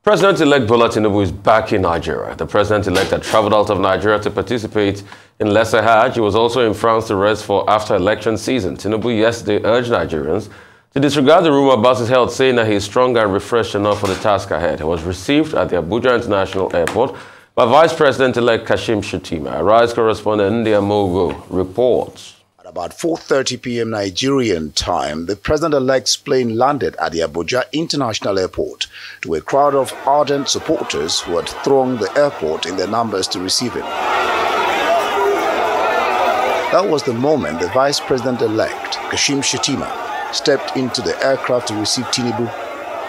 President-elect Bola Tinubu is back in Nigeria. The president-elect had traveled out of Nigeria to participate in Lesser Hajj. He was also in France to rest for after-election season. Tinubu yesterday urged Nigerians to disregard the rumor about his health, saying that he is strong and refreshed enough for the task ahead. He was received at the Abuja International Airport by Vice President-elect Kashim Shettima. Arise correspondent Ndia Mogo reports. At about 4:30 p.m. Nigerian time, the president-elect's plane landed at the Abuja International Airport to a crowd of ardent supporters who had thronged the airport in their numbers to receive him. That was the moment the Vice President-elect, Kashim Shettima, stepped into the aircraft to receive Tinubu.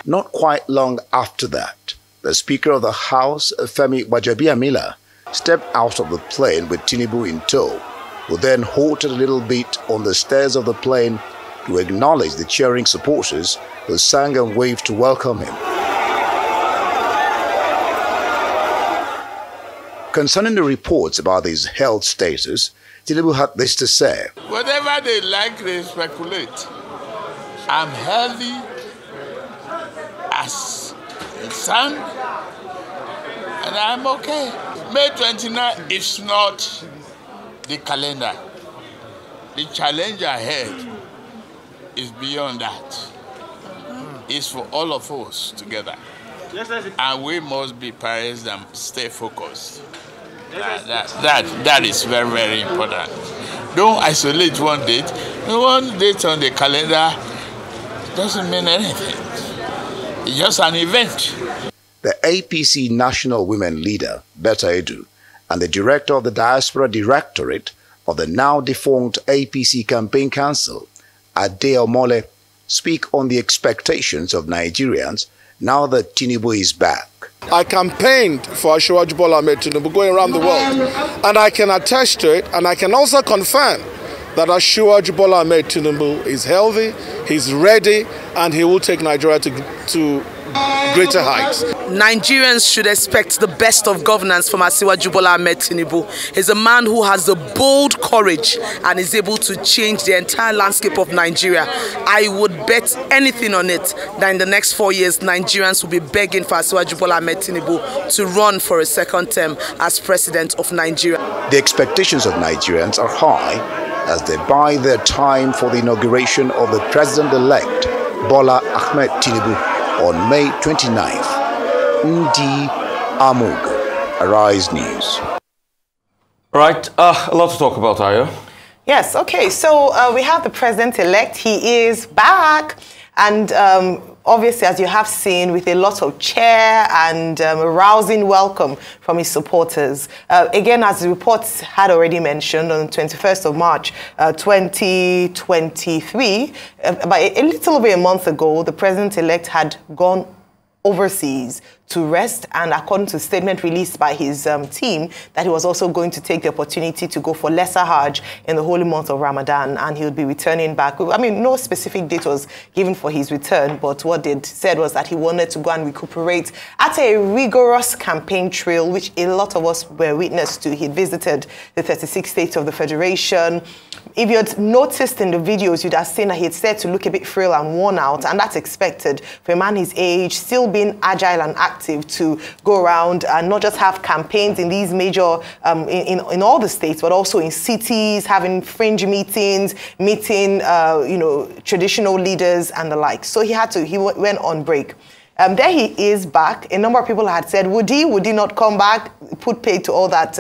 Not quite long after that, the Speaker of the House, Femi Gbajabiamila, stepped out of the plane with Tinubu in tow, who then halted a little bit on the stairs of the plane to acknowledge the cheering supporters who sang and waved to welcome him. Concerning the reports about his health status, Tinubu had this to say. Whatever they like, they speculate. I'm healthy as a sun, and I'm okay. May 29 is not the calendar. The challenge ahead is beyond that. It's for all of us together. And we must be parents and stay focused. That is very, very important. Don't isolate one date. One date on the calendar doesn't mean anything. It's just an event. The APC national women leader, Betta Edu, and the director of the Diaspora Directorate of the now-defunct APC Campaign Council, Ade Omole, speak on the expectations of Nigerians now that Tinubu is back. I campaigned for Asiwaju Bola Ahmed Tinubu going around the world, and I can attest to it, and I can also confirm that Asiwaju Bola Ahmed Tinubu is healthy, he's ready, and he will take Nigeria to greater heights. Nigerians should expect the best of governance from Asiwaju Bola Ahmed Tinubu. He's a man who has the bold courage and is able to change the entire landscape of Nigeria. I would bet anything on it that in the next 4 years, Nigerians will be begging for Asiwaju Bola Ahmed Tinubu to run for a second term as president of Nigeria. The expectations of Nigerians are high as they buy their time for the inauguration of the president-elect Bola Ahmed Tinubu on May 29th. Ndi Amugo, Arise News. All right, a lot to talk about, Ayo. Yes, okay, so we have the president-elect. He is back, and obviously, as you have seen, with a lot of cheer and a rousing welcome from his supporters. Again, as the reports had already mentioned, on 21st of March 2023, about a little over a month ago, the president-elect had gone overseas to rest, and according to a statement released by his team, that he was also going to take the opportunity to go for Lesser Hajj in the holy month of Ramadan, and he would be returning back. I mean, no specific date was given for his return, but what they said was that he wanted to go and recuperate at a rigorous campaign trail, which a lot of us were witness to. He visited the 36 states of the Federation. If you had noticed in the videos, you'd have seen that he had said to look a bit frail and worn out, and that's expected for a man his age, still being agile and active, to go around and not just have campaigns in these major, in all the states, but also in cities, having fringe meetings, meeting, traditional leaders and the like. So he went on break. There he is back. A number of people had said, would he not come back? Put paid to all that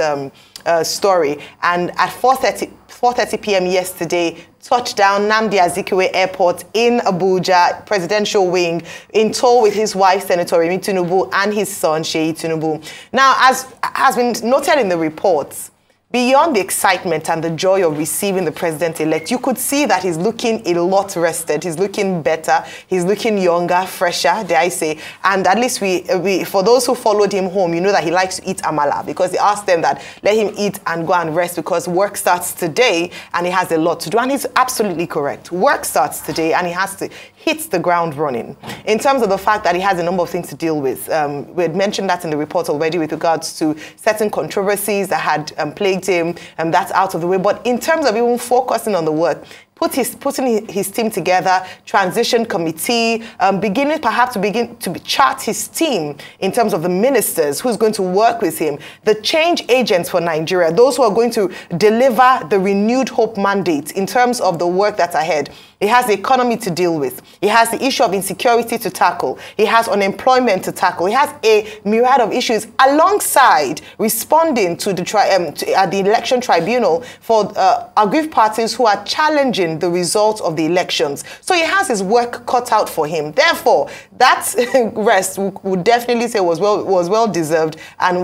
story. And at 4:30 p.m. yesterday, touchdown Nnamdi Azikiwe Airport in Abuja, presidential wing, in tow with his wife, Senator Remi Tinubu, and his son, Sheyi Tinubu. Now, as has been noted in the reports, beyond the excitement and the joy of receiving the president-elect, you could see that he's looking a lot rested. He's looking better. He's looking younger, fresher, dare I say. And at least for those who followed him home, you know that he likes to eat amala, because he asked them that let him eat and go and rest because work starts today and he has a lot to do. And he's absolutely correct. Work starts today and he has to hit the ground running. In terms of the fact that he has a number of things to deal with, we had mentioned that in the report already with regards to certain controversies that had plagued him, and that's out of the way. But in terms of even focusing on the work, putting his team together, transition committee, beginning perhaps to chart his team in terms of the ministers who's going to work with him, the change agents for Nigeria, those who are going to deliver the renewed hope mandate in terms of the work that's ahead. He has the economy to deal with. He has the issue of insecurity to tackle. He has unemployment to tackle. He has a myriad of issues alongside responding to the election tribunal for aggrieved parties who are challenging the results of the elections. So he has his work cut out for him. Therefore, that rest would definitely say was well deserved and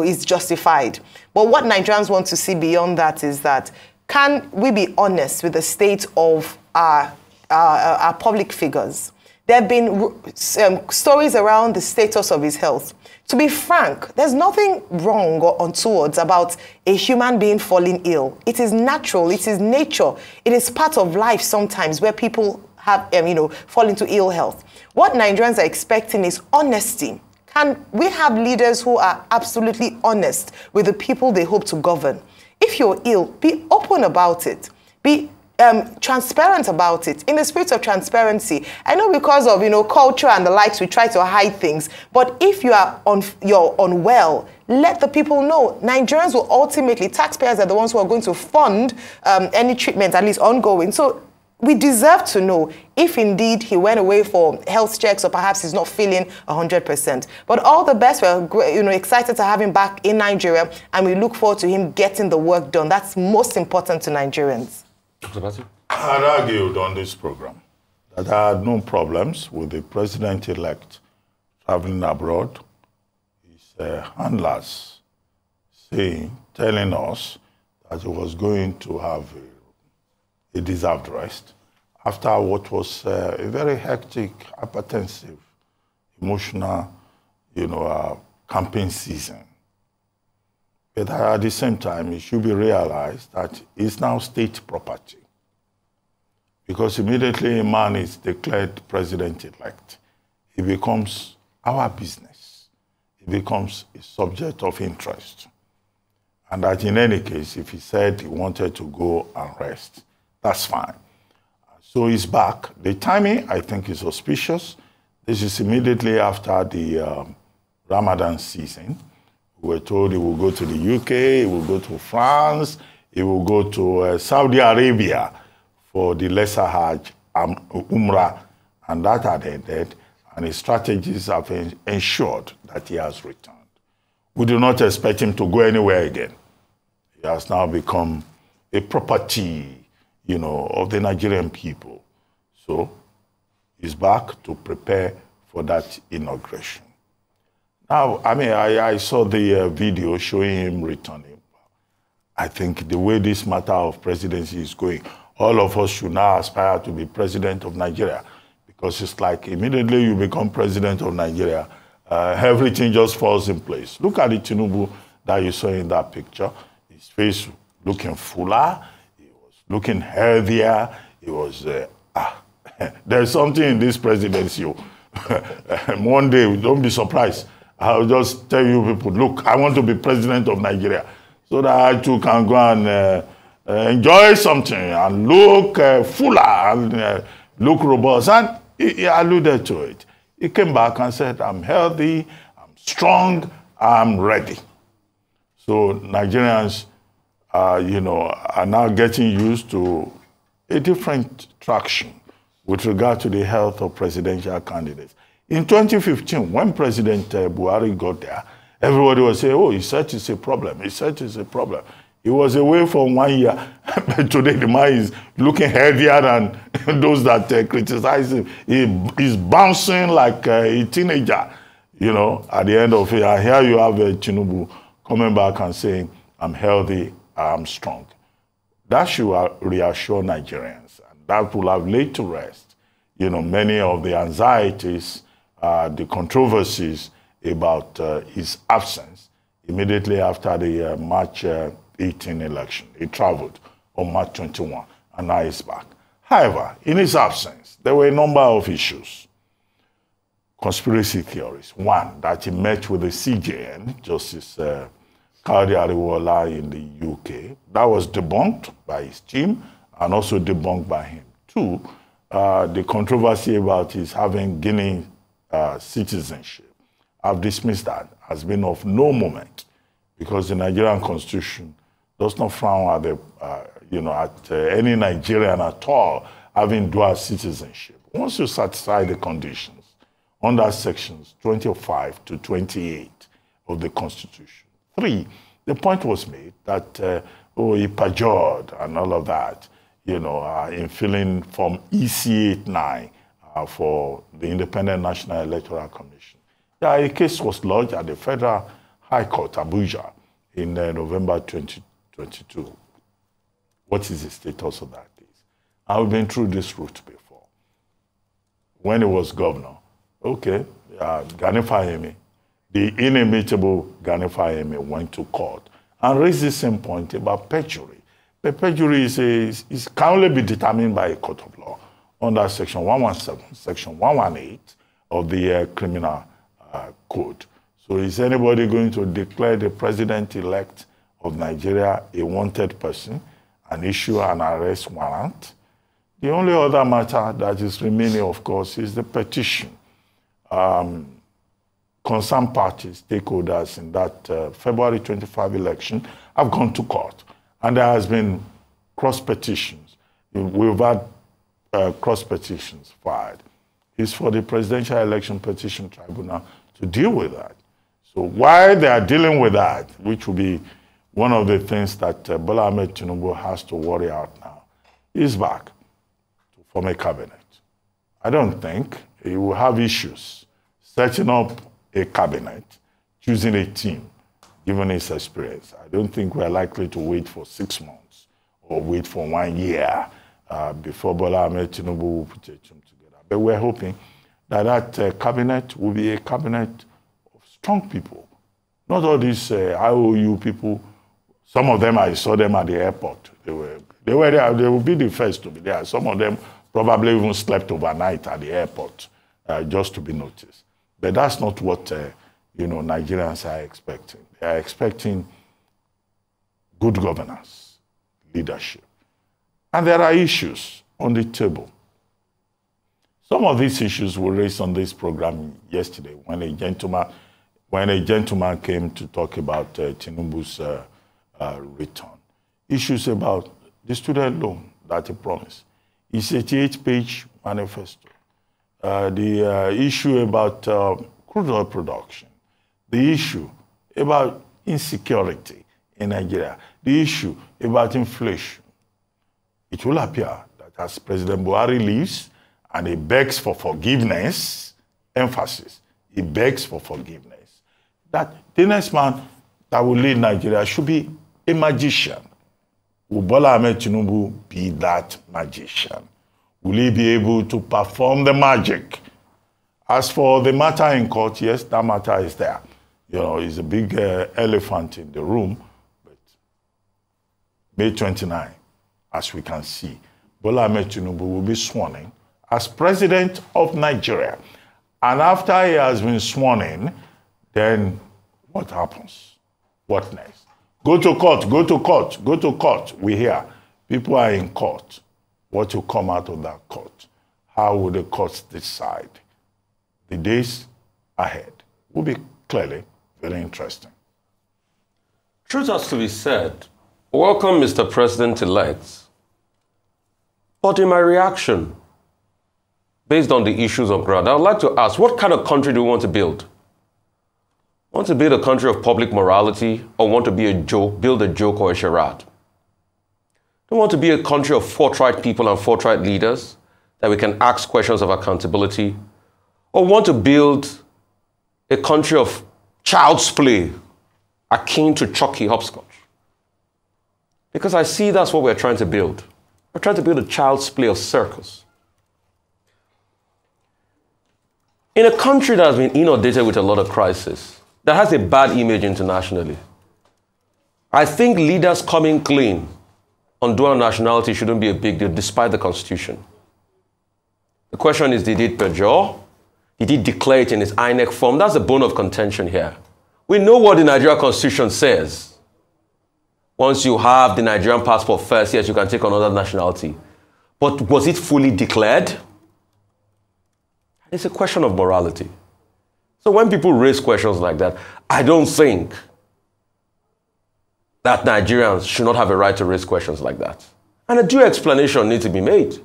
is justified. But what Nigerians want to see beyond that is that, can we be honest with the state of our public figures? There have been stories around the status of his health. To be frank, there's nothing wrong or untoward about a human being falling ill. It is natural. It is nature. It is part of life sometimes where people have, fall into ill health. What Nigerians are expecting is honesty. Can we have leaders who are absolutely honest with the people they hope to govern? If you're ill, be open about it. Be transparent about it, in the spirit of transparency. I know because of culture and the likes, we try to hide things. But if you're unwell, let the people know. Nigerians will ultimately, taxpayers are the ones who are going to fund any treatment, at least ongoing. So we deserve to know if indeed he went away for health checks or perhaps he's not feeling 100%. But all the best. We're excited to have him back in Nigeria, and we look forward to him getting the work done. That's most important to Nigerians. I had argued on this program that I had no problems with the president-elect traveling abroad. His handlers telling us that he was going to have a deserved rest after what was a very hectic, hypertensive, emotional, campaign season. But at the same time, it should be realized that it's now state property. Because immediately a man is declared president-elect, it becomes our business. It becomes a subject of interest. And that in any case, if he said he wanted to go and rest, that's fine. So he's back. The timing, I think, is auspicious. This is immediately after the Ramadan season. We were told he will go to the UK, he will go to France, he will go to Saudi Arabia for the Lesser Hajj and Umrah, and that had ended, and his strategies have ensured that he has returned. We do not expect him to go anywhere again. He has now become a property, of the Nigerian people. So he's back to prepare for that inauguration. Now, I saw the video showing him returning. I think the way this matter of presidency is going, all of us should now aspire to be president of Nigeria, because it's like immediately you become president of Nigeria, everything just falls in place. Look at the Tinubu that you saw in that picture. His face looking fuller, he was looking healthier, he was, there's something in this presidency. One day, don't be surprised. I'll just tell you people, look, I want to be president of Nigeria so that I too can go and enjoy something and look fuller and look robust. And he alluded to it. He came back and said, I'm healthy, I'm strong, I'm ready. So Nigerians, are now getting used to a different traction with regard to the health of presidential candidates. In 2015, when President Buhari got there, everybody was saying, oh, he said it's a problem. He said it's a problem. He was away for 1 year. Today, the man is looking heavier than those that criticize him. He's bouncing like a teenager, at the end of it. And here you have Tinubu coming back and saying, I'm healthy, I'm strong. That should reassure Nigerians. And that will have laid to rest, many of the anxieties, the controversies about his absence immediately after the March 18 election. He traveled on March 21, and now he's back. However, in his absence, there were a number of issues. Conspiracy theories. One, that he met with the CJN, Justice Kadi Ariwola in the UK. That was debunked by his team and also debunked by him. Two, the controversy about his having Guinea citizenship. I've dismissed that as being of no moment, because the Nigerian constitution does not frown at any Nigerian at all having dual citizenship. Once you satisfy the conditions under sections 25 to 28 of the constitution. Three, the point was made that he perjured and all of that, in filling Form EC89 for the Independent National Electoral Commission. Yeah, a case was lodged at the Federal High Court, Abuja, in November 2022. What is the status of that case? I've been through this route before. When he was governor, Gani Fahimi, the inimitable Gani Fahimi, went to court and raised the same point about perjury. The perjury can only be determined by a court of law under Section 117, Section 118 of the Criminal Code. So is anybody going to declare the president-elect of Nigeria a wanted person and issue an arrest warrant? The only other matter that is remaining, of course, is the petition. Concerned parties, stakeholders in that February 25 election have gone to court. And there has been cross-petitions. We've had cross-petitions filed. It's for the Presidential Election Petition Tribunal to deal with that. So while they are dealing with that, which will be one of the things that Bola Ahmed Tinubu has to worry out now, he's back to form a cabinet. I don't think he will have issues setting up a cabinet, choosing a team, given his experience. I don't think we're likely to wait for 6 months or wait for 1 year before Bola Ahmed Tinubu will put a team together. But we're hoping that cabinet will be a cabinet of strong people, not all these IOU people. Some of them, I saw them at the airport. They were there. They will be the first to be there. Some of them probably even slept overnight at the airport just to be noticed. But that's not what Nigerians are expecting. They are expecting good governance, leadership. And there are issues on the table. Some of these issues were raised on this program yesterday when a gentleman came to talk about Tinubu's return. Issues about the student loan that he promised. His 88-page manifesto. The issue about crude oil production. The issue about insecurity in Nigeria. The issue about inflation. It will appear that as President Buhari leaves and he begs for forgiveness, emphasis, he begs for forgiveness, that the next man that will lead Nigeria should be a magician. Will Bola Ahmed Tinubu be that magician? Will he be able to perform the magic? As for the matter in court, yes, that matter is there. It's a big elephant in the room. But May 29, as we can see, Bola Ahmed Tinubu will be sworn in as president of Nigeria. And after he has been sworn in, then what happens? What next? Go to court, go to court, go to court. We hear people are in court. What will come out of that court? How will the courts decide? The days ahead will be clearly very interesting. Truth has to be said. Welcome, Mr. President-elect. But in my reaction, based on the issues of ground, I would like to ask, what kind of country do we want to build? Want to build a country of public morality, or want to build a joke or a charade? Don't want to be a country of forthright people and forthright leaders that we can ask questions of accountability, or want to build a country of child's play akin to chalky hopscotch? Because I see that's what we're trying to build. We're trying to build a child's play of circus. In a country that has been inundated with a lot of crisis, that has a bad image internationally, I think leaders coming clean on dual nationality shouldn't be a big deal, despite the Constitution. The question is, did he perjure? Did he declare it in his INEC form? That's the bone of contention here. We know what the Nigerian Constitution says. once you have the Nigerian passport first, yes, you can take another nationality. But was it fully declared? It's a question of morality. So when people raise questions like that, I don't think that Nigerians should not have a right to raise questions like that. And a due explanation needs to be made.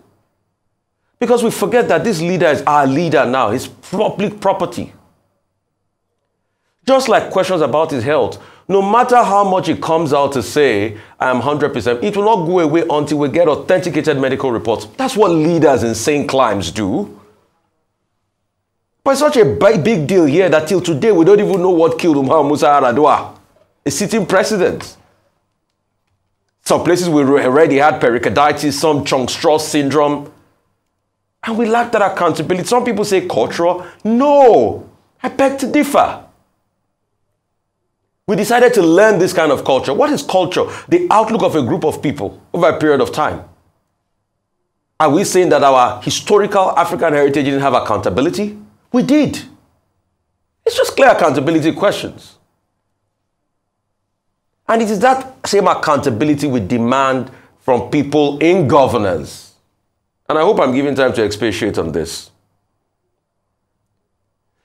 Because we forget that this leader is our leader now. He's public property. Just like questions about his health, no matter how much he comes out to say, I am 100%, it will not go away until we get authenticated medical reports. That's what leaders in sane climes do. But it's such a big deal here that till today we don't even know what killed Umar Musa Yar'Adua, a sitting president. Some places we already had pericarditis, some Chong-Strauss syndrome. And we lack that accountability. Some people say cultural. No, I beg to differ. We decided to learn this kind of culture. What is culture? The outlook of a group of people over a period of time. Are we saying that our historical African heritage didn't have accountability? We did. It's just clear accountability questions. And it is that same accountability we demand from people in governance. And I hope I'm giving time to expatiate on this.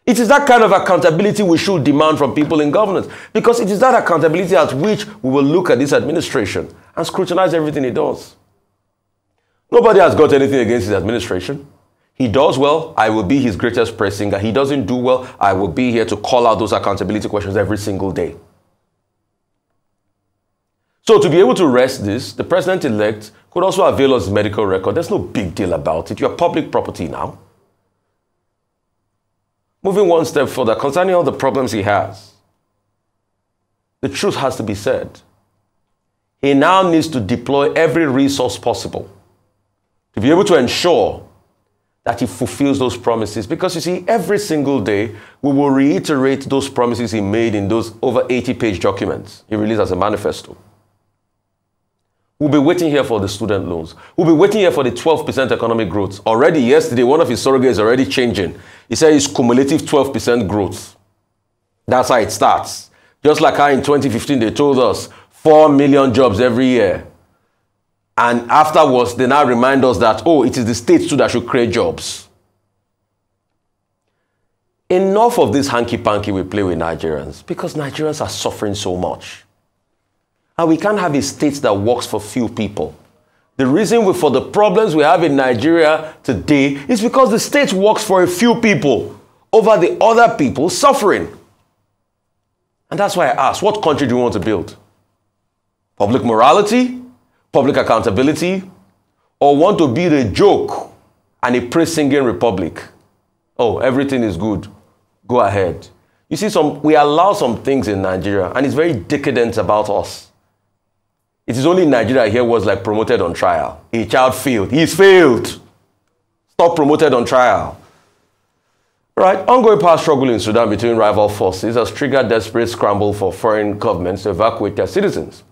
It is that kind of accountability we should demand from people in governance, because it is that accountability at which we will look at this administration and scrutinize everything it does. Nobody has got anything against his administration. He does well, I will be his greatest praise singer. He doesn't do well, I will be here to call out those accountability questions every single day. So to be able to rest this, the president-elect could also avail of his medical record. There's no big deal about it. You're public property now. Moving one step further, concerning all the problems he has, the truth has to be said. He now needs to deploy every resource possible to be able to ensure that he fulfills those promises. Because you see, every single day, we will reiterate those promises he made in those over 80-page documents he released as a manifesto. We'll be waiting here for the student loans. We'll be waiting here for the 12% economic growth. Already yesterday, one of his surrogates is already changing. He said it's cumulative 12% growth. That's how it starts. Just like how in 2015 they told us 4 million jobs every year. And afterwards, they now remind us that, oh, it is the states too that should create jobs. Enough of this hanky-panky we play with Nigerians, because Nigerians are suffering so much. And we can't have a state that works for few people. The reason for the problems we have in Nigeria today is because the state works for a few people over the other people suffering. And that's why I ask, what country do you want to build? Public morality? Public accountability? Or want to build a joke and a praise-singing republic? Oh, everything is good. Go ahead. You see, we allow some things in Nigeria, and it's very decadent about us. It is only in Nigeria here was like promoted on trial. A child failed. He's failed. Stop promoted on trial. Right. Ongoing power struggle in Sudan between rival forces has triggered desperate scramble for foreign governments to evacuate their citizens.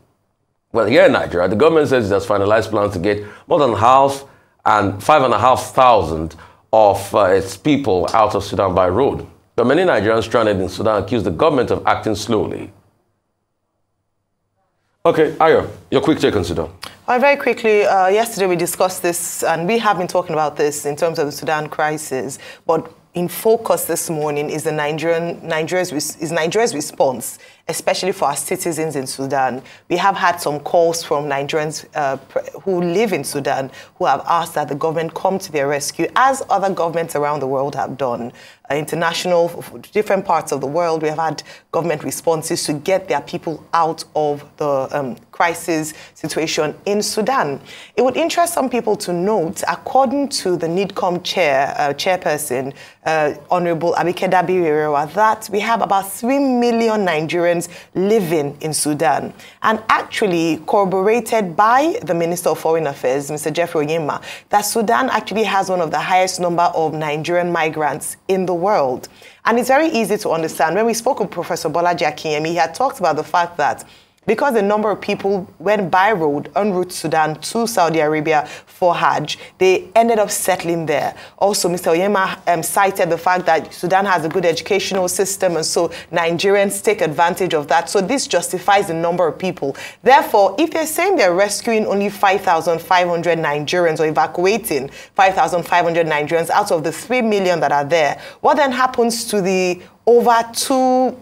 Well, here in Nigeria, the government says it has finalized plans to get more than 5,500 of its people out of Sudan by road. But many Nigerians stranded in Sudan accuse the government of acting slowly. Okay, Ayo, your quick take on Sudan. Very quickly, yesterday we discussed this, and we have been talking about this in terms of the Sudan crisis, but in focus this morning is Nigeria's response, especially for our citizens in Sudan. We have had some calls from Nigerians who live in Sudan who have asked that the government come to their rescue, as other governments around the world have done. International, different parts of the world, we have had government responses to get their people out of the crisis situation in Sudan. It would interest some people to note, according to the NIDCOM chairperson, Honorable Abike Dabiri, that we have about 3 million Nigerians living in Sudan. And actually corroborated by the Minister of Foreign Affairs, Mr. Jeffrey Onyema, that Sudan actually has one of the highest number of Nigerian migrants in the world. And it's very easy to understand. When we spoke with Professor Bolaji Akinyemi, he had talked about the fact that Because a number of people went by road en route Sudan to Saudi Arabia for Hajj, they ended up settling there. Also, Mr. Onyema cited the fact that Sudan has a good educational system, and so Nigerians take advantage of that. So this justifies the number of people. Therefore, if they're saying they're rescuing only 5,500 Nigerians or evacuating 5,500 Nigerians out of the 3 million that are there, what then happens to the over 2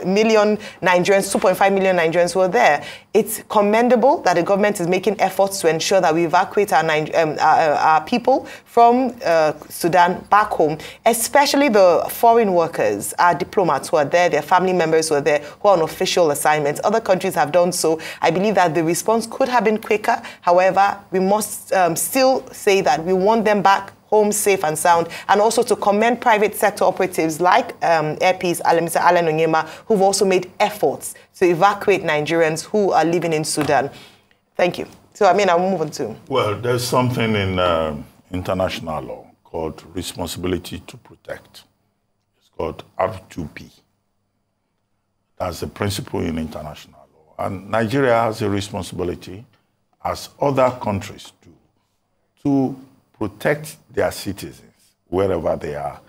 million Nigerians, 2.5 million Nigerians who are there? It's commendable that the government is making efforts to ensure that we evacuate our people from Sudan back home, especially the foreign workers, our diplomats who are there, their family members who are there, who are on official assignments. Other countries have done so. I believe that the response could have been quicker. However, we must still say that we want them back home safe and sound, and also to commend private sector operatives like Air Peace, Mr. Alan Onyema, who've also made efforts to evacuate Nigerians who are living in Sudan. Thank you. So, I'll move on to. Well, there's something in international law called responsibility to protect. It's called R2P. That's the principle in international law. And Nigeria has a responsibility, as other countries do, to protect their citizens wherever they are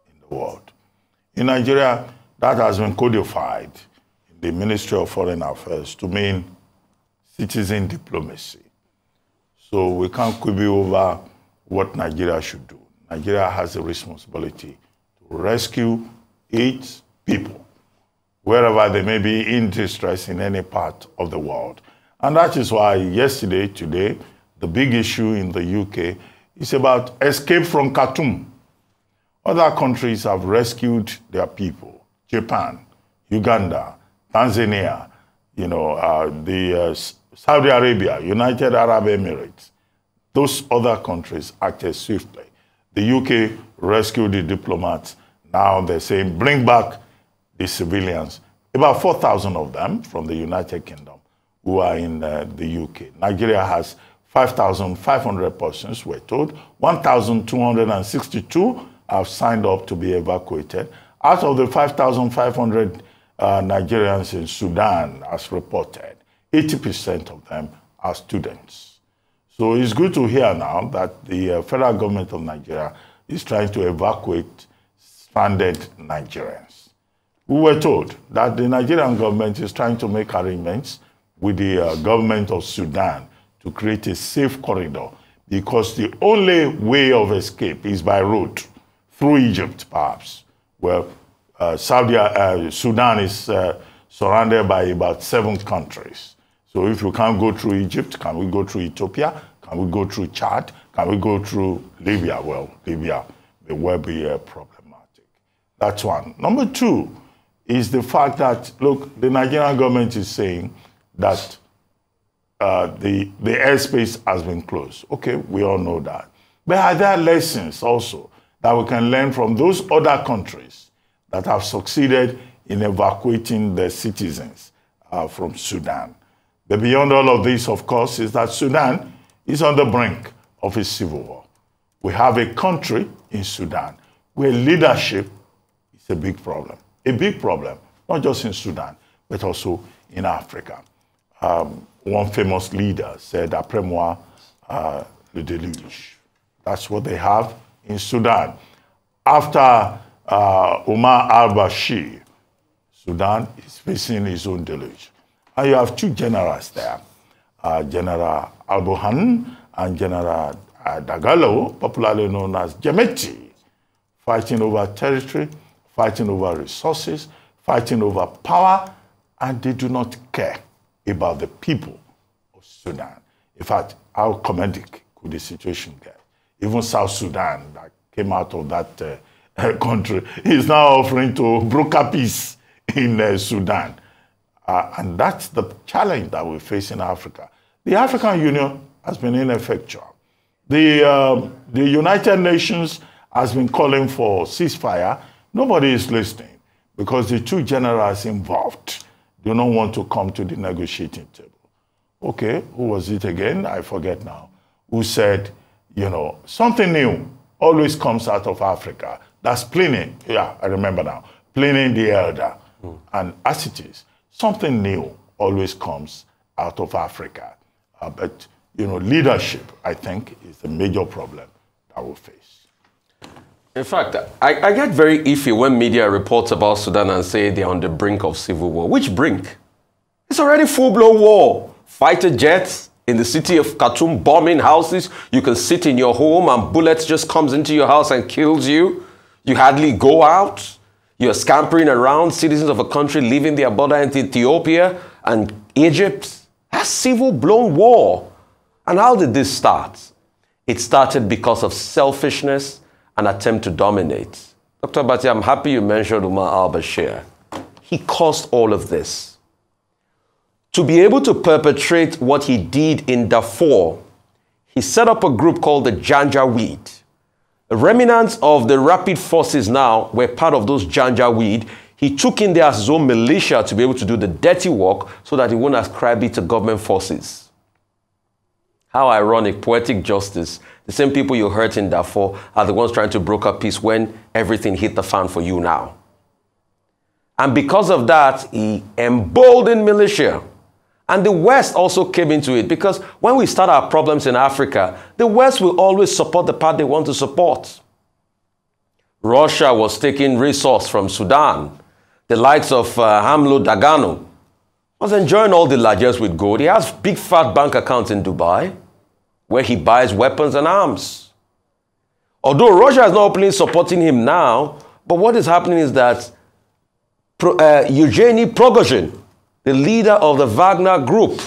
in the world. In Nigeria, that has been codified in the Ministry of Foreign Affairs to mean citizen diplomacy. So we can't quibble over what Nigeria should do. Nigeria has a responsibility to rescue its people wherever they may be in distress in any part of the world. And that is why today, the big issue in the UK is about escape from Khartoum. Other countries have rescued their people. Japan, Uganda, Tanzania, Saudi Arabia, United Arab Emirates. Those other countries acted swiftly. The UK rescued the diplomats. Now they're saying, bring back the civilians. About 4,000 of them from the United Kingdom who are in the UK. Nigeria has 5,500 persons, we're told. 1,262 have signed up to be evacuated. Out of the 5,500 Nigerians in Sudan, as reported, 80% of them are students. So it's good to hear now that the federal government of Nigeria is trying to evacuate stranded Nigerians. We were told that the Nigerian government is trying to make arrangements with the government of Sudan to create a safe corridor, because the only way of escape is by road, through Egypt, perhaps. Well, Sudan is surrounded by about 7 countries. So if you can't go through Egypt, can we go through Ethiopia? Can we go through Chad? Can we go through Libya? Well, Libya may well be problematic. That's one. Number 2 is the fact that, look, the Nigerian government is saying that the airspace has been closed. Okay, we all know that. But are there lessons also that we can learn from those other countries that have succeeded in evacuating their citizens from Sudan? But beyond all of this, of course, is that Sudan is on the brink of a civil war. We have a country in Sudan where leadership is a big problem. A big problem, not just in Sudan, but also in Africa. One famous leader said, après moi, le déluge. That's what they have in Sudan. After Omar al-Bashir, Sudan is facing its own deluge. And you have 2 generals there, General al-Burhan and General Dagalo, popularly known as Jemeti, fighting over territory, fighting over resources, fighting over power, and they do not care about the people of Sudan. In fact, how comedic could the situation get? Even South Sudan, that came out of that country, is now offering to broker peace in Sudan. And that's the challenge that we face in Africa. The African Union has been ineffectual. The United Nations has been calling for ceasefire. Nobody is listening because the 2 generals involved do not want to come to the negotiating table. Okay, who was it again? I forget now. Who said, something new always comes out of Africa. That's Pliny. Yeah, I remember now. Pliny the Elder. And as it is, something new always comes out of Africa. But, you know, leadership, I think, is a major problem that we'll face. In fact, I get very iffy when media reports about Sudan and say they're on the brink of civil war. Which brink? It's already full-blown war. Fighter jets in the city of Khartoum bombing houses. You can sit in your home and bullets just comes into your house and kills you. You hardly go out. You're scampering around, citizens of a country leaving their border into Ethiopia and Egypt. That's civil-blown war. And how did this start? It started because of selfishness and attempt to dominate. Dr. Bati, I'm happy you mentioned Umar al-Bashir. He caused all of this. To be able to perpetrate what he did in Darfur, he set up a group called the Janjaweed. The remnants of the rapid forces now were part of those Janjaweed. He took in there his own militia to be able to do the dirty work so that he wouldn't ascribe it to government forces. How ironic, poetic justice. The same people you hurt in Darfur are the ones trying to broker peace when everything hit the fan for you now. And because of that, he emboldened militia. And the West also came into it, because when we start our problems in Africa, the West will always support the part they want to support. Russia was taking resources from Sudan. The likes of Hamlo Dagano was enjoying all the largesse with gold. He has big fat bank accounts in Dubai where he buys weapons and arms. Although Russia is not openly supporting him now, but what is happening is that Yevgeny Prigozhin, the leader of the Wagner group,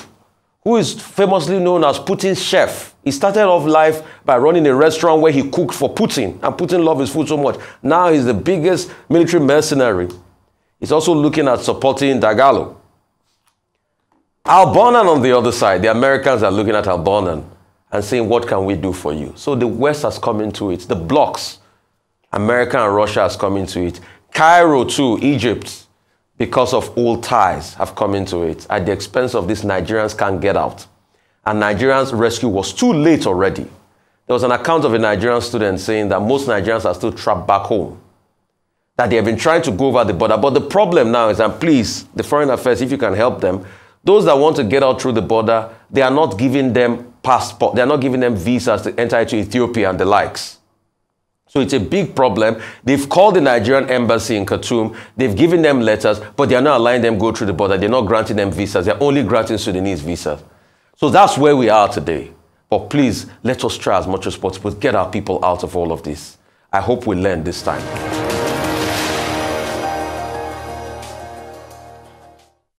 who is famously known as Putin's chef, he started off life by running a restaurant where he cooked for Putin, and Putin loved his food so much. Now he's the biggest military mercenary. He's also looking at supporting Dagalo. Al-Banan on the other side, the Americans are looking at Al-Banan and saying, what can we do for you? So the West has come into it. The blocs, America and Russia has come into it. Cairo too, Egypt, because of old ties, have come into it at the expense of these Nigerians can't get out. And Nigerians' rescue was too late already. There was an account of a Nigerian student saying that most Nigerians are still trapped back home, that they have been trying to go over the border. But the problem now is, and please, the Foreign Affairs, if you can help them, those that want to get out through the border, they are not giving them passport. They are not giving them visas to enter into Ethiopia and the likes. So it's a big problem. They've called the Nigerian embassy in Khartoum. They've given them letters, but they are not allowing them go through the border. They're not granting them visas. They're only granting Sudanese visas. So that's where we are today. But please, let us try as much as possible to get our people out of all of this. I hope we learn this time.